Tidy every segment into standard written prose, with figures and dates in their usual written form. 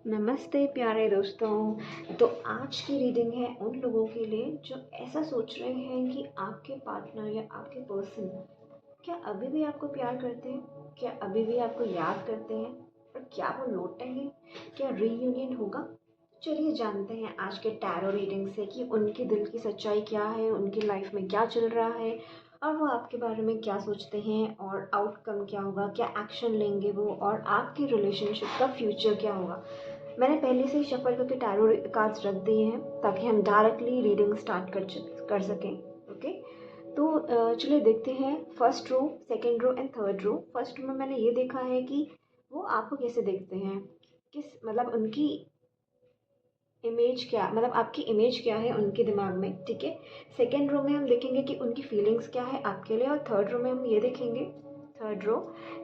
नमस्ते प्यारे दोस्तों। तो आज की रीडिंग है उन लोगों के लिए जो ऐसा सोच रहे हैं कि आपके पार्टनर या आपके पर्सन क्या अभी भी आपको प्यार करते हैं, क्या अभी भी आपको याद करते हैं और क्या वो लौटेंगे, क्या रीयूनियन होगा। चलिए जानते हैं आज के टैरो रीडिंग से कि उनके दिल की सच्चाई क्या है, उनकी लाइफ में क्या चल रहा है और वो आपके बारे में क्या सोचते हैं और आउटकम क्या होगा, क्या एक्शन लेंगे वो और आपकी रिलेशनशिप का फ्यूचर क्या होगा। मैंने पहले से ही शफल करके टैरो कार्ड्स रख दिए हैं ताकि हम डायरेक्टली रीडिंग स्टार्ट कर सकें। ओके, तो चलिए देखते हैं first row, second row and third row. First में मैंने ये देखा है कि वो आपको कैसे देखते हैं, किस मतलब उनकी इमेज क्या, मतलब आपकी इमेज क्या है उनके दिमाग में। ठीक है, सेकेंड रो में हम देखेंगे कि उनकी फीलिंग्स क्या है आपके लिए, और थर्ड रो में हम ये देखेंगे, थर्ड रो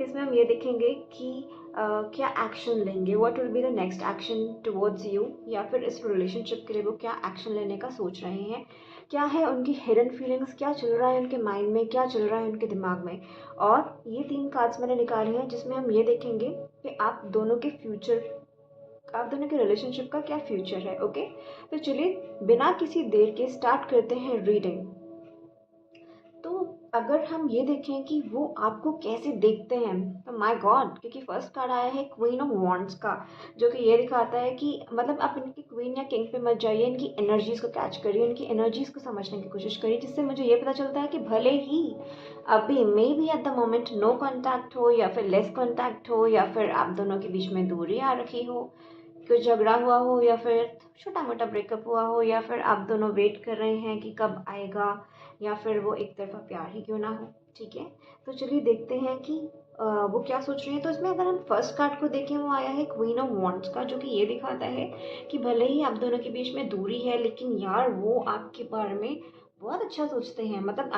इसमें हम ये देखेंगे कि क्या एक्शन लेंगे, what will be the next action towards you, या फिर इस रिलेशनशिप के लिए वो क्या एक्शन लेने का सोच रहे हैं, क्या है उनकी हिडन फीलिंग्स, क्या चल रहा है उनके माइंड में, क्या चल रहा है उनके दिमाग में। और ये 3 कार्ड्स मैंने निकाले हैं जिसमें हम ये देखेंगे कि आप दोनों के फ्यूचर, आप दोनों के रिलेशनशिप का क्या फ्यूचर है। ओके, तो चलिए बिना किसी देर के स्टार्ट करते हैं रीडिंग। तो अगर हम ये देखें कि वो आपको कैसे देखते हैं, तो माय गॉड, क्योंकि फर्स्ट कार्ड आया है क्वीन ऑफ वॉन्ड्स का, जो कि ये दिखाता है कि मतलब आप इनकी क्वीन या किंग पे मत जाइए, इनकी एनर्जीज को कैच करिए, इनकी एनर्जीज को समझने की कोशिश करिए, जिससे मुझे ये पता चलता है कि भले ही अभी maybe at the moment no contact हो या फिर लेस कांटेक्ट हो, या फिर आप दोनों के बीच में दूरी आ रखी हो, कुछ झगड़ा हुआ हो, या फिर छोटा मोटा ब्रेकअप हुआ हो, या फिर आप दोनों वेट कर रहे हैं कि कब आएगा, या फिर वो एक तरफा प्यार ही क्यों ना हो। ठीक है, तो चलिए देखते हैं कि वो क्या सोच रहे हैं। तो इसमें अगर हम फर्स्ट कार्ड को देखें, वो आया है क्वीन ऑफ वॉन्ड्स का, जो कि ये दिखाता है कि भले ही आप दोनों के बीच में दूरी है, लेकिन यार वो आपके बारे में बहुत अच्छा सोचते हैं। मतलब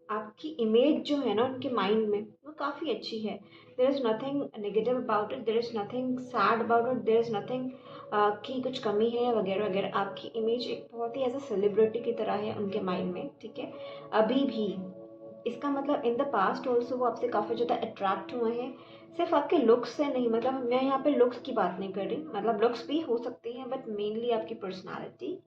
आपकी इमेज जो है ना उनके माइंड में, वो काफ़ी अच्छी है। There is nothing negative about it, there is nothing sad about it, there is nothing की कुछ कमी है वगैरह वगैरह। आपकी इमेज एक बहुत ही एज अ सेलिब्रिटी की तरह है उनके माइंड में। ठीक है, अभी भी इसका मतलब इन द पास्ट ऑल्सो वो आपसे काफ़ी ज़्यादा अट्रैक्ट हुए हैं, सिर्फ आपके लुक्स से नहीं। मतलब मैं यहाँ पे लुक्स की बात नहीं कर रही, मतलब लुक्स भी हो सकती हैं, बट मेनली आपकी पर्सनालिटी,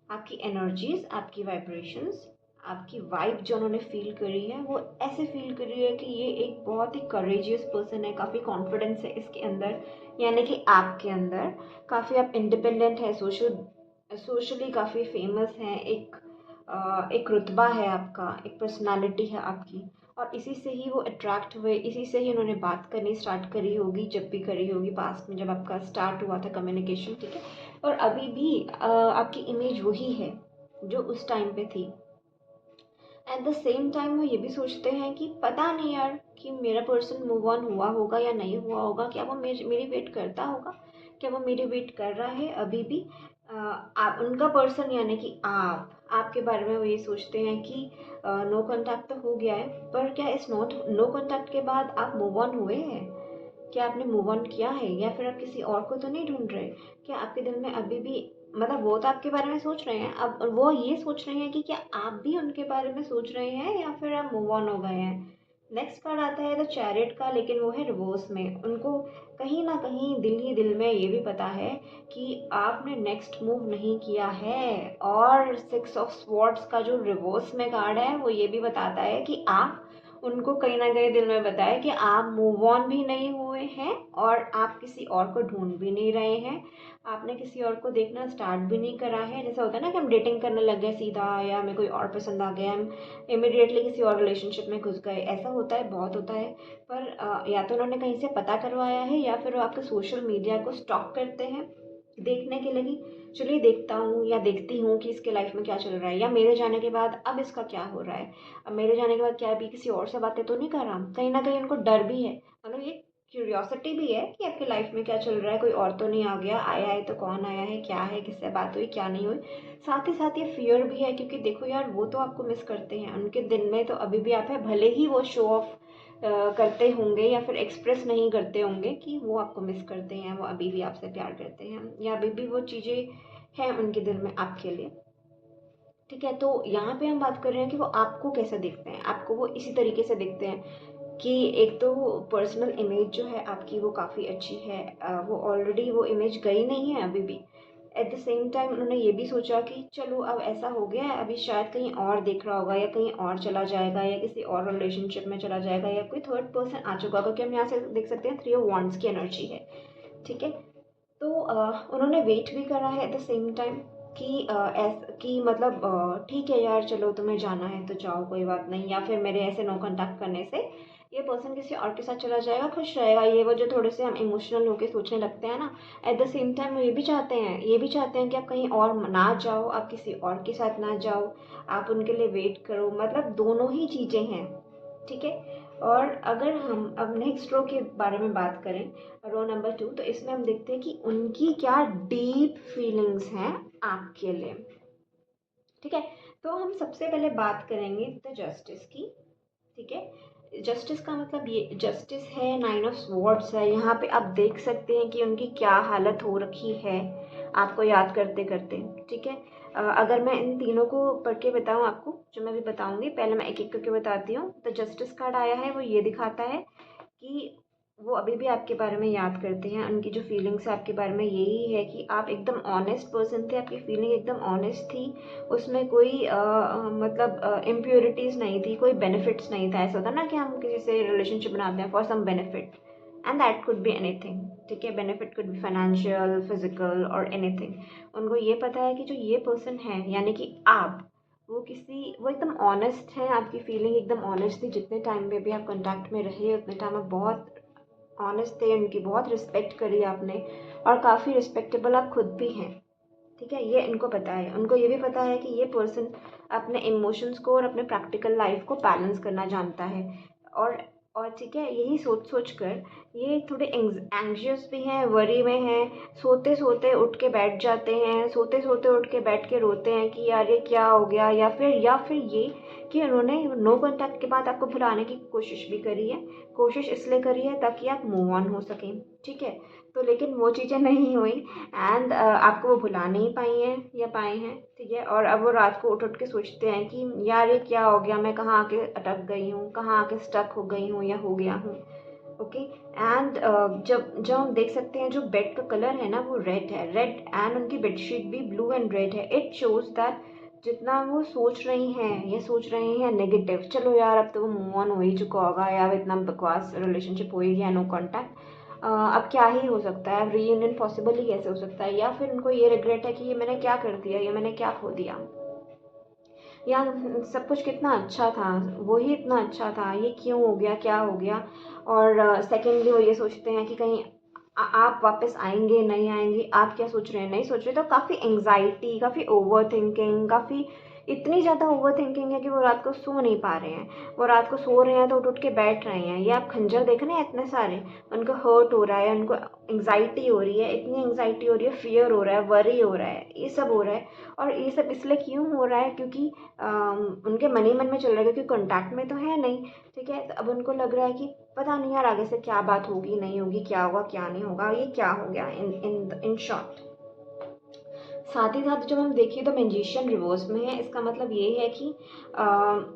आपकी एनर्जीज, आपकी वाइब्रेशंस, आपकी वाइब जो उन्होंने फील करी है, वो ऐसे फील करी है कि ये एक बहुत ही करेजियस पर्सन है, काफ़ी कॉन्फिडेंस है इसके अंदर, यानी कि आपके अंदर काफ़ी आप इंडिपेंडेंट है, सोशली काफ़ी फेमस हैं, एक रुतबा है आपका, एक पर्सनालिटी है आपकी, और इसी से ही वो अट्रैक्ट हुए, इसी से ही उन्होंने बात करनी स्टार्ट करी होगी, जब भी करी होगी पास्ट में, जब आपका स्टार्ट हुआ था कम्युनिकेशन। ठीक है, और अभी भी आपकी इमेज वही है जो उस टाइम पे थी। एट द सेम टाइम वो ये भी सोचते हैं कि पता नहीं यार कि मेरा पर्सन मूव ऑन हुआ होगा या नहीं हुआ होगा, क्या वो मेरी वेट करता होगा, क्या वो मेरी वेट कर रहा है अभी भी। उनका पर्सन यानी कि आपके बारे में वो ये सोचते हैं कि नो कांटेक्ट तो हो गया है, पर क्या इस नो कांटेक्ट के बाद आप मूव ऑन हुए हैं, क्या आपने मूव ऑन किया है, या फिर आप किसी और को तो नहीं ढूंढ रहे, क्या आपके दिल में अभी भी, मतलब वो तो आपके बारे में सोच रहे हैं, अब वो ये सोच रहे हैं कि क्या आप भी उनके बारे में सोच रहे हैं या फिर आप मूव ऑन हो गए हैं। नेक्स्ट कार्ड आता है द चैरियट का, लेकिन वो है रिवर्स में। उनको कहीं ना कहीं दिल ही दिल में ये भी पता है कि आपने नेक्स्ट मूव नहीं किया है। और 6 ऑफ स्वॉर्ड्स का जो रिवर्स में कार्ड है वो ये भी बताता है कि आप, उनको कहीं ना कहीं दिल में बताया कि आप मूव ऑन भी नहीं हुए हैं और आप किसी और को ढूंढ भी नहीं रहे हैं, आपने किसी और को देखना स्टार्ट भी नहीं करा है। जैसा होता है ना कि हम डेटिंग करने लग गए सीधा, या हमें कोई और पसंद आ गया, हम इमिडिएटली किसी और रिलेशनशिप में घुस गए, ऐसा होता है, बहुत होता है। पर या तो उन्होंने कहीं से पता करवाया है, या फिर वो आपके सोशल मीडिया को स्टॉक करते हैं देखने के लगी, चलिए देखता हूँ या देखती हूँ कि इसके लाइफ में क्या चल रहा है, या मेरे जाने के बाद अब इसका क्या हो रहा है, अब मेरे जाने के बाद क्या अभी किसी और से बातें तो नहीं कर रहा। कहीं ना कहीं उनको डर भी है, मतलब ये क्यूरियोसिटी भी है कि आपकी लाइफ में क्या चल रहा है, कोई और तो नहीं आ गया, आया है तो कौन आया है, क्या है, किससे बात हुई, क्या नहीं हुई। साथ ही साथ ये फियर भी है, क्योंकि देखो यार वो तो आपको मिस करते हैं, उनके दिन में तो अभी भी आप है, भले ही वो शो ऑफ करते होंगे या फिर एक्सप्रेस नहीं करते होंगे कि वो आपको मिस करते हैं, वो अभी भी आपसे प्यार करते हैं, या अभी भी वो चीज़ें हैं उनके दिल में आपके लिए। ठीक है, तो यहाँ पे हम बात कर रहे हैं कि वो आपको कैसा देखते हैं, आपको वो इसी तरीके से देखते हैं। कि एक तो पर्सनल इमेज जो है आपकी वो काफ़ी अच्छी है, वो ऑलरेडी वो इमेज गई नहीं है अभी भी। एट द सेम टाइम उन्होंने ये भी सोचा कि चलो अब ऐसा हो गया है, अभी शायद कहीं और देख रहा होगा या कहीं और चला जाएगा या किसी और रिलेशनशिप में चला जाएगा या कोई थर्ड पर्सन आ चुका होगा, क्योंकि हम यहाँ से देख सकते हैं 3 ऑफ वांड्स की एनर्जी है। ठीक है, तो उन्होंने वेट भी करा है एट द सेम टाइम कि कि मतलब ठीक है यार, चलो तुम्हें जाना है तो जाओ, कोई बात नहीं, या फिर मेरे ऐसे नो कांटेक्ट करने से ये पर्सन किसी और के साथ चला जाएगा, खुश रहेगा। ये वो जो थोड़े से हम इमोशनल होके सोचने लगते हैं ना, एट द सेम टाइम वो ये भी चाहते हैं कि आप कहीं और ना जाओ, आप किसी और के साथ ना जाओ, आप उनके लिए वेट करो, मतलब दोनों ही चीज़ें हैं। ठीक है, और अगर हम अब नेक्स्ट रो के बारे में बात करें, रो नंबर 2, तो इसमें हम देखते हैं कि उनकी क्या डीप फीलिंग्स हैं आपके लिए। ठीक है, तो हम सबसे पहले बात करेंगे द जस्टिस की। ठीक है, जस्टिस का मतलब ये जस्टिस है, 9 ऑफ स्वॉर्ड्स है। यहाँ पे आप देख सकते हैं कि उनकी क्या हालत हो रखी है आपको याद करते करते। ठीक है, अगर मैं इन तीनों को पढ़ के बताऊँ आपको, जो मैं भी बताऊँगी, पहले मैं एक एक करके बताती हूँ। तो जस्टिस कार्ड आया है वो ये दिखाता है कि वो अभी भी आपके बारे में याद करते हैं, उनकी जो फीलिंग्स है आपके बारे में यही है कि आप एकदम ऑनेस्ट पर्सन थे, आपकी फीलिंग एकदम ऑनेस्ट थी, उसमें कोई मतलब इम्प्योरिटीज़ नहीं थी, कोई बेनिफिट्स नहीं था। ऐसा होता है ना कि हम किसी से रिलेशनशिप बनाते हैं for some benefit, and that could be anything. ठीक है, benefit could be financial, physical और एनीथिंग। उनको ये पता है कि जो ये पर्सन है यानी कि आप, वो एकदम ऑनेस्ट है, आपकी फीलिंग एकदम ऑनेस्ट थी। जितने टाइम पे भी आप कांटेक्ट में रहे उतने टाइम में बहुत ऑनेस्ट थे, उनकी बहुत रिस्पेक्ट करी आपने, और काफ़ी रिस्पेक्टेबल आप खुद भी हैं। ठीक है, ये इनको पता है। उनको ये भी पता है कि ये पर्सन अपने इमोशंस को और अपने प्रैक्टिकल लाइफ को बैलेंस करना जानता है। और ठीक है, यही सोच सोच कर ये थोड़े एंग्शियस भी हैं, वरी में हैं, सोते सोते उठ के बैठ जाते हैं, सोते सोते उठ के बैठ के रोते हैं कि यार ये क्या हो गया, या फिर ये कि उन्होंने नो कांटेक्ट के बाद आपको भुलाने की कोशिश भी करी है। कोशिश इसलिए करी है ताकि आप मूव ऑन हो सकें। ठीक है, तो लेकिन वो चीज़ें नहीं हुई, एंड आपको वो भुला नहीं पाई हैं या पाए हैं। ठीक है, और अब वो रात को उठ उठ के सोचते हैं कि यार ये क्या हो गया, मैं कहाँ आके अटक गई हूँ, कहाँ आके स्टक हो गई हूँ या हो गया हूँ। ओके, एंड जब जब हम देख सकते हैं जो बेड का कलर है ना वो रेड है, रेड, एंड उनकी बेडशीट भी ब्लू एंड रेड है। इट शोज दैट जितना वो सोच रही हैं ये सोच रहे हैं नेगेटिव, चलो यार अब तो वो मूव ऑन हो ही चुका होगा, यार इतना बकवास रिलेशनशिप हो ही गया, नो कांटेक्ट, अब क्या ही हो सकता है, अब रीयूनियन पॉसिबल ही कैसे हो सकता है। या फिर उनको ये रिग्रेट है कि ये मैंने क्या कर दिया, ये मैंने क्या खो दिया, या सब कुछ कितना अच्छा था, वो ही इतना अच्छा था, ये क्यों हो गया, क्या हो गया। और सेकेंडली वो ये सोचते हैं कि कहीं आप वापस आएंगे नहीं आएंगे, आप क्या सोच रहे हैं नहीं सोच रहे। तो काफ़ी एंग्जाइटी, काफ़ी ओवर थिंकिंग, काफ़ी इतनी ज़्यादा ओवर थिंकिंग है कि वो रात को सो नहीं पा रहे हैं। वो रात को सो रहे हैं तो उठ उठ के बैठ रहे हैं। ये आप खंजर देख रहे हैं इतने सारे, उनको हर्ट हो रहा है, उनको एंग्जाइटी हो रही है, इतनी एंग्जाइटी हो रही है, फियर हो रहा है, वरी हो रहा है, ये सब हो रहा है। और ये सब इसलिए क्यों हो रहा है, क्योंकि उनके मन ही मन में चल रहा है, क्योंकि कॉन्टैक्ट में तो है नहीं। ठीक है, तो अब उनको लग रहा है कि पता नहीं यार आगे से क्या बात होगी नहीं होगी, क्या होगा क्या नहीं होगा, ये क्या हो गया इन इन इन शॉर्ट। साथ ही साथ जब हम देखें तो मैजिशियन रिवर्स में है। इसका मतलब ये है कि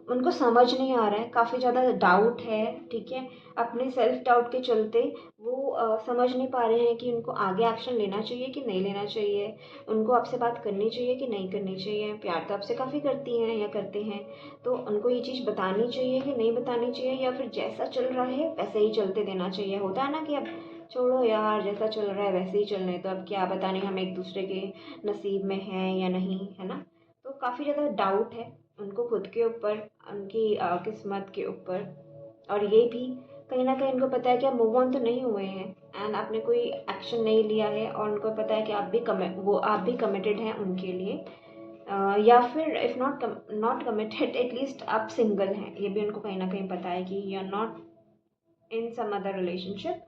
उनको समझ नहीं आ रहा है, काफ़ी ज़्यादा डाउट है। ठीक है, अपने सेल्फ डाउट के चलते वो समझ नहीं पा रहे हैं कि उनको आगे एक्शन लेना चाहिए कि नहीं लेना चाहिए, उनको आपसे बात करनी चाहिए कि नहीं करनी चाहिए। प्यार तो आपसे काफ़ी करती हैं या करते हैं, तो उनको ये चीज़ बतानी चाहिए कि नहीं बतानी चाहिए, या फिर जैसा चल रहा है वैसे ही चलते देना चाहिए। होता है ना कि अब छोड़ो यार, जैसा चल रहा है वैसे ही चलने, तो अब क्या पता नहीं हम एक दूसरे के नसीब में है या नहीं, है ना। तो काफ़ी ज़्यादा डाउट है उनको खुद के ऊपर, उनकी किस्मत के ऊपर। और ये भी कहीं ना कहीं उनको पता है कि आप मूव ऑन तो नहीं हुए हैं, एंड आपने कोई एक्शन नहीं लिया है, और उनको पता है कि आप भी कमिटेड हैं उनके लिए। या फिर इफ़ नॉट कमिटेड, एटलीस्ट आप सिंगल हैं, ये भी उनको कहीं ना कहीं पता है कि you are not in some other relationship.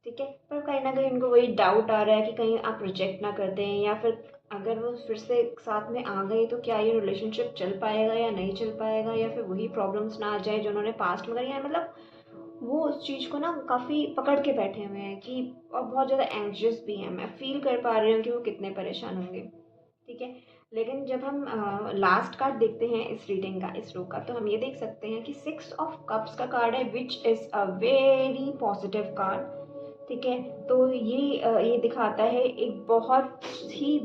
ठीक है, पर कहीं ना कहीं उनको वही डाउट आ रहा है कि कहीं आप रिजेक्ट ना कर दें, या फिर अगर वो फिर से साथ में आ गए तो क्या ये रिलेशनशिप चल पाएगा या नहीं चल पाएगा, या फिर वही प्रॉब्लम्स ना आ जाए जो उन्होंने पास्ट में करी है। मतलब वो उस चीज़ को ना काफ़ी पकड़ के बैठे हुए हैं कि, और बहुत ज़्यादा एंग्शियस भी हैं। मैं फील कर पा रही हूँ कि वो कितने परेशान होंगे। ठीक है, लेकिन जब हम लास्ट कार्ड देखते हैं इस रीडिंग का, इस रो का, तो हम ये देख सकते हैं कि 6 ऑफ कप्स का कार्ड है, which is a very positive card. ठीक है, तो ये दिखाता है एक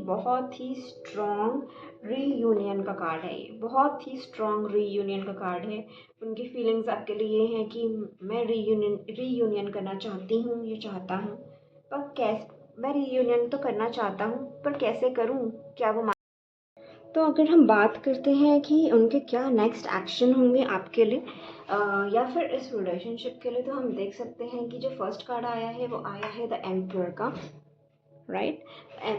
बहुत ही स्ट्रॉन्ग रीयूनियन का कार्ड है। ये बहुत ही स्ट्रॉन्ग रीयूनियन का कार्ड है। उनकी फीलिंग्स आपके लिए ये हैं कि मैं रीयूनियन करना चाहती हूँ, ये चाहता हूँ, पर कैसे मैं रीयूनियन तो करना चाहता हूँ, पर कैसे करूँ, क्या वो। तो अगर हम बात करते हैं कि उनके क्या नेक्स्ट एक्शन होंगे आपके लिए या फिर इस रिलेशनशिप के लिए, तो हम देख सकते हैं कि जो फर्स्ट कार्ड आया है वो आया है द एम्परर का, राइट।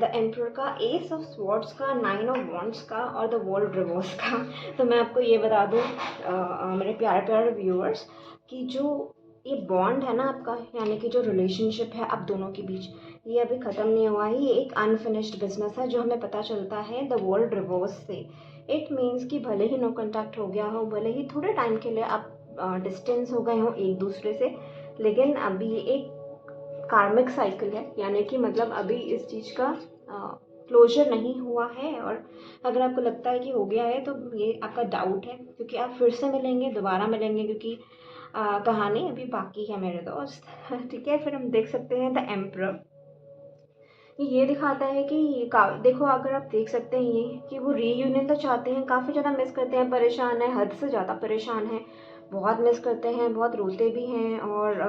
द एम्परर का, एस ऑफ स्वॉर्ड्स का, 9 ऑफ वॉन्ड्स का और द वर्ल्ड रिवर्स का। तो मैं आपको ये बता दूँ मेरे प्यारे प्यारे व्यूअर्स, कि जो ये बॉन्ड है ना आपका, यानी कि जो रिलेशनशिप है आप दोनों के बीच, ये अभी ख़त्म नहीं हुआ है। ये एक अनफिनिश्ड बिजनेस है जो हमें पता चलता है द वर्ल्ड रिवर्स से। इट मीन्स कि भले ही नो कॉन्टैक्ट हो गया हो, भले ही थोड़े टाइम के लिए आप डिस्टेंस हो गए हो एक दूसरे से, लेकिन अभी ये एक कार्मिक साइकिल है, यानी कि मतलब अभी इस चीज़ का क्लोजर नहीं हुआ है। और अगर आपको लगता है कि हो गया है, तो ये आपका डाउट है, क्योंकि आप फिर से मिलेंगे, दोबारा मिलेंगे, क्योंकि कहानी अभी बाकी है मेरे दोस्त। ठीक है, फिर हम देख सकते हैं द एम्परर। ये दिखाता है कि देखो, अगर आप देख सकते हैं ये कि वो रीयूनियन तो चाहते हैं, काफ़ी ज़्यादा मिस करते हैं, परेशान है, हद से ज़्यादा परेशान है, बहुत मिस करते हैं, बहुत रोते भी हैं, और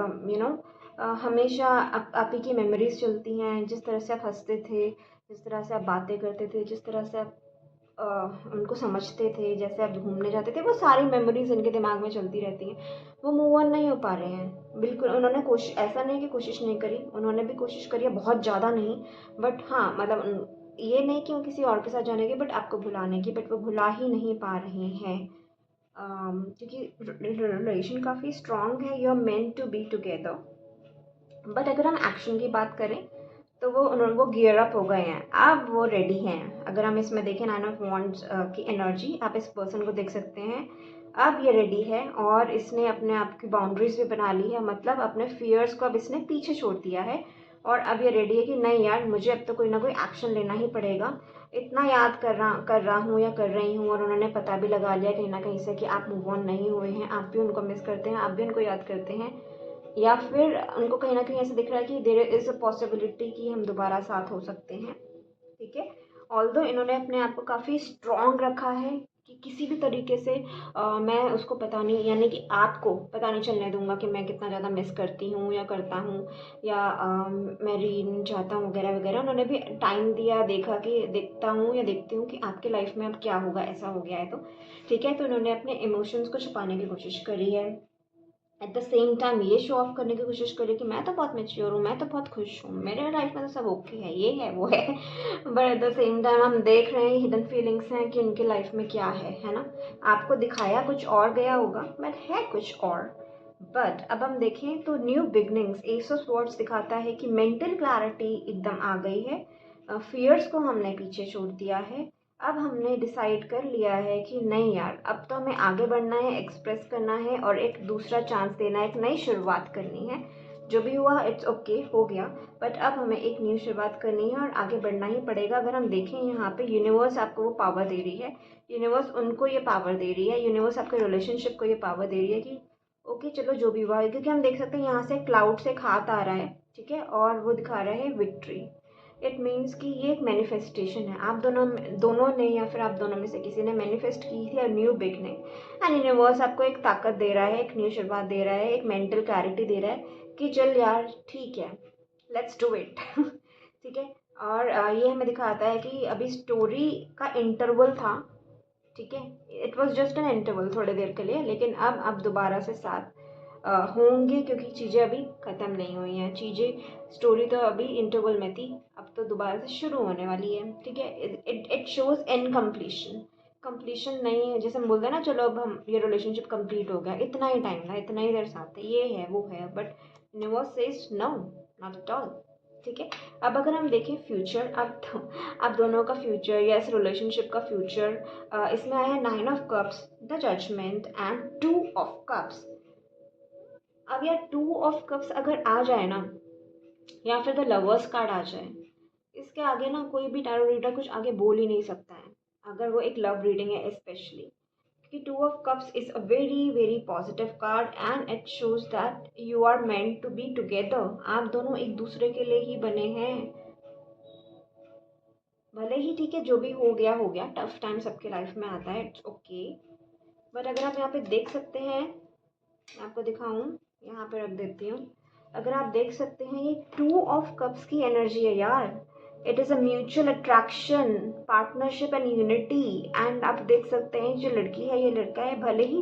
हमेशा आप ही की मेमोरीज चलती हैं, जिस तरह से आप हंसते थे, जिस तरह से आप बातें करते थे, जिस तरह से आप अ, उनको समझते थे, जैसे आप घूमने जाते थे, वो सारी मेमोरीज इनके दिमाग में चलती रहती हैं। वो मूव ऑन नहीं हो पा रहे हैं बिल्कुल। उन्होंने कोशिश, ऐसा नहीं कि कोशिश नहीं करी, उन्होंने भी कोशिश करी है, बहुत ज़्यादा नहीं, बट हाँ मतलब ये नहीं कि वो किसी और के साथ जाने की, बट आपको भुलाने की, बट वो भुला ही नहीं पा रहे हैं। क्योंकि रिलेशन काफ़ी स्ट्रांग है, you are meant to be together. But अगर हम एक्शन की बात करें, तो वो गियर अप हो गए हैं, अब वो रेडी हैं। अगर हम इसमें देखें 9 ऑफ वॉन्ड्स की एनर्जी, आप इस पर्सन को देख सकते हैं, अब ये रेडी है, और इसने अपने आप की बाउंड्रीज भी बना ली है, मतलब अपने फियर्स को अब इसने पीछे छोड़ दिया है, और अब ये रेडी है कि नहीं यार, मुझे अब तो कोई ना कोई एक्शन लेना ही पड़ेगा। इतना याद कर रहा हूँ या कर रही हूँ, और उन्होंने पता भी लगा लिया कहीं ना कहीं से कि आप मूव ऑन नहीं हुए हैं, आप भी उनको मिस करते हैं, आप भी उनको याद करते हैं, या फिर उनको कहीं ना कहीं ऐसा दिख रहा है कि देयर इज़ अ पॉसिबिलिटी कि हम दोबारा साथ हो सकते हैं। ठीक है, ऑल्दो इन्होंने अपने आप को काफ़ी स्ट्रॉन्ग रखा है कि किसी भी तरीके से मैं उसको पता नहीं, यानी कि आपको पता नहीं चलने दूंगा कि मैं कितना ज़्यादा मिस करती हूँ या करता हूँ, या मैं रीन चाहता हूँ वगैरह वगैरह। उन्होंने भी टाइम दिया, देखा कि देखता हूँ या देखती हूँ कि आपके लाइफ में अब क्या होगा, ऐसा हो गया है तो। ठीक है, तो उन्होंने अपने इमोशंस को छुपाने की कोशिश करी है, एट द सेम टाइम ये शो ऑफ करने की कोशिश करे कि मैं तो बहुत मेच्योर हूँ, मैं तो बहुत खुश हूँ, मेरे लाइफ में तो सब ओके है, ये है वो है। But at the same time हम देख रहे हैं हिडन फीलिंग्स हैं कि उनके लाइफ में क्या है ना। आपको दिखाया कुछ और गया होगा, बट है कुछ और। बट अब हम देखें तो new beginnings, S of swords दिखाता है कि मेंटल क्लैरिटी एकदम आ गई है, फियर्स को हमने पीछे छोड़ दिया है। अब हमने डिसाइड कर लिया है कि नहीं यार, अब तो हमें आगे बढ़ना है, एक्सप्रेस करना है, और एक दूसरा चांस देना है, एक नई शुरुआत करनी है। जो भी हुआ इट्स ओके, हो गया, बट अब हमें एक न्यू शुरुआत करनी है और आगे बढ़ना ही पड़ेगा। अगर हम देखें यहाँ पे, यूनिवर्स आपको वो पावर दे रही है, यूनिवर्स उनको ये पावर दे रही है, यूनिवर्स आपके रिलेशनशिप को ये पावर दे रही है कि ओके चलो जो भी हुआ है, क्योंकि हम देख सकते हैं यहाँ से क्लाउड से एक हाथ आ रहा है, ठीक है, और वो दिखा रहा है विक्ट्री। इट मीन्स कि ये एक मैनिफेस्टेशन है, आप दोनों ने या फिर आप दोनों में से किसी ने मैनिफेस्ट की थी न्यू बिगनिंग, एंड यूनिवर्स आपको एक ताकत दे रहा है, एक न्यू शुरुआत दे रहा है, एक मेंटल क्लैरिटी दे रहा है कि चल यार ठीक है, लेट्स डू इट। ठीक है, और ये हमें दिखाता है कि अभी स्टोरी का इंटरवल था, ठीक है, it was just an interval थोड़ी देर के लिए, लेकिन अब दोबारा से साथ होंगे, क्योंकि चीज़ें अभी ख़त्म नहीं हुई हैं, चीज़ें, स्टोरी तो अभी इंटरवल में थी, अब तो दोबारा से शुरू होने वाली है। ठीक है, it shows in completion, completion नहीं है, जैसे हम बोलते हैं ना चलो अब हम ये रिलेशनशिप कंप्लीट हो गया, इतना ही टाइम था, इतना ही देर साथ है, ये है वो है, but universe says no, not at all. ठीक है, अब अगर हम देखें फ्यूचर, अब दोनों का फ्यूचर या इस रिलेशनशिप का फ्यूचर, इसमें आया है 9 of cups, the judgement and 2 of cups. अब यार 2 ऑफ कप्स अगर आ जाए ना, या फिर द लवर्स कार्ड आ जाए, इसके आगे ना कोई भी टैरो रीडर कुछ आगे बोल ही नहीं सकता है। अगर वो एक लव रीडिंग है स्पेशली, कि two of cups is a very very positive card and it shows that you are meant to be together. आप दोनों एक दूसरे के लिए ही बने हैं। भले ही ठीक है, जो भी हो गया, टफ टाइम सबके लाइफ में आता है, इट्स ओके। बट अगर आप यहाँ पे देख सकते हैं, मैं आपको दिखाऊं, यहाँ पे रख देती हूँ। अगर आप देख सकते हैं, ये टू ऑफ कप्स की एनर्जी है यार। It is a mutual attraction, partnership and unity. And आप देख सकते हैं, जो लड़की है, ये लड़का है, भले ही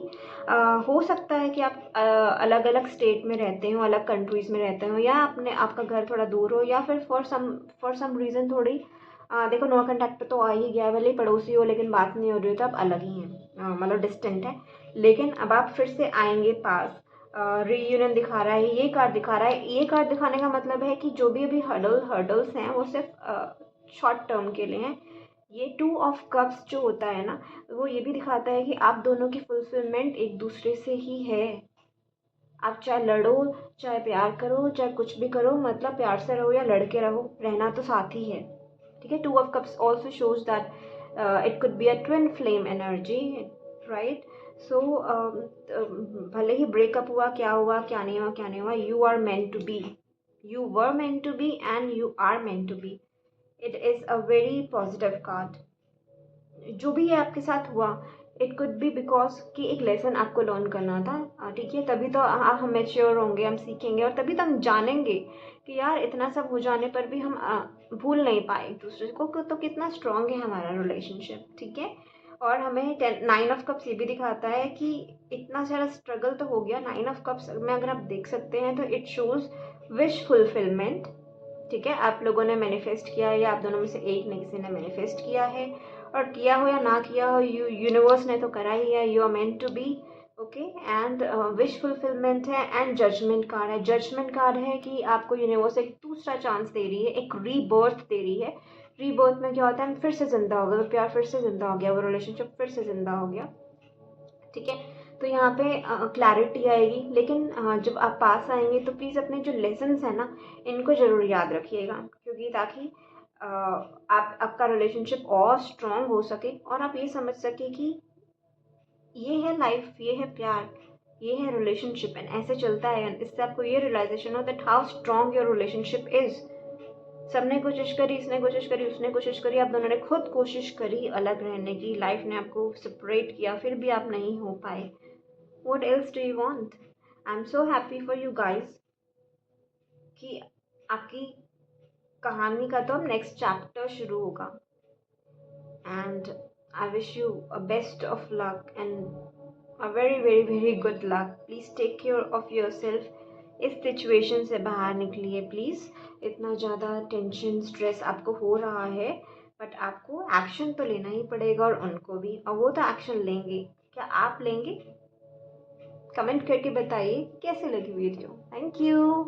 हो सकता है कि आप अलग अलग स्टेट में रहते हो, अलग कंट्रीज में रहते हो, या अपने आपका घर थोड़ा दूर हो, या फिर फॉर सम रीज़न थोड़ी देखो, नो कॉन्टैक्ट पे तो आ ही गया है, भले ही पड़ोसी हो, लेकिन बात नहीं हो रही हो तो आप अलग ही हैं, मतलब डिस्टेंट है। लेकिन अब आप फिर से आएंगे पास। रीयूनियन दिखा रहा है, ये कार्ड दिखा रहा है। ये कार्ड दिखाने का मतलब है कि जो भी अभी हर्डल्स हैं वो सिर्फ शॉर्ट टर्म के लिए हैं। ये टू ऑफ कप्स जो होता है ना, वो ये भी दिखाता है कि आप दोनों की फुलफिलमेंट एक दूसरे से ही है। आप चाहे लड़ो, चाहे प्यार करो, चाहे कुछ भी करो, मतलब प्यार से रहो या लड़के रहो, रहना तो साथ ही है। ठीक है, two of cups also shows that it could be a twin flame energy, right. So भले ही ब्रेकअप हुआ, क्या हुआ, क्या नहीं हुआ, क्या नहीं हुआ, you are meant to be, you were meant to be and you are meant to be. It is a very positive card. जो भी है आपके साथ हुआ, इट कुड बी बिकॉज कि एक लेसन आपको लर्न करना था। ठीक है, तभी तो हम मेच्योर होंगे, हम सीखेंगे, और तभी तो हम जानेंगे कि यार इतना सब हो जाने पर भी हम भूल नहीं पाए एक दूसरे को, तो कितना स्ट्रांग है हमारा रिलेशनशिप। ठीक है, और हमें 9 ऑफ कप्स ये भी दिखाता है कि इतना सारा स्ट्रगल तो हो गया। 9 ऑफ कप्स में अगर आप देख सकते हैं तो इट शोज विश फुलफिलमेंट। ठीक है, आप लोगों ने मैनिफेस्ट किया है, या आप दोनों में से एक ने किसी ने मैनिफेस्ट किया है, और किया हो या ना किया हो, यूनिवर्स ने तो करा ही है। You are meant to be, okay. And wish fulfilment है, एंड जजमेंट कार्ड है। जजमेंट कार्ड है कि आपको यूनिवर्स एक दूसरा चांस दे रही है, एक रीबर्थ दे रही है। रीबर्थ में क्या होता है, हम फिर से जिंदा हो गए, वो प्यार फिर से जिंदा हो गया, वो रिलेशनशिप फिर से जिंदा हो गया। ठीक है, तो यहाँ पे क्लैरिटी आएगी। लेकिन जब आप पास आएंगे तो प्लीज़ अपने जो लेसन्स हैं ना, इनको ज़रूर याद रखिएगा, क्योंकि ताकि आप आपका रिलेशनशिप और स्ट्रॉन्ग हो सके, और आप ये समझ सके कि ये है लाइफ, ये है प्यार, ये है रिलेशनशिप, एंड ऐसे चलता है। इससे आपको ये रियलाइजेशन हो that how strong your relationship is. सबने कोशिश करी, इसने कोशिश करी, उसने कोशिश करी, आप दोनों ने खुद कोशिश करी अलग रहने की, लाइफ ने आपको सेपरेट किया, फिर भी आप नहीं हो पाए। What else do you want? I'm so happy for you guys कि आपकी कहानी का तो अब नेक्स्ट चैप्टर शुरू होगा। And I wish you a best of luck and a very very very good luck. Please take care of yourself. इस situation से बाहर निकलिए प्लीज़। इतना ज़्यादा टेंशन स्ट्रेस आपको हो रहा है, बट आपको एक्शन तो लेना ही पड़ेगा, और उनको भी, और वो तो एक्शन लेंगे। क्या आप लेंगे? कमेंट करके बताइए कैसे लगी वीडियो। Thank you.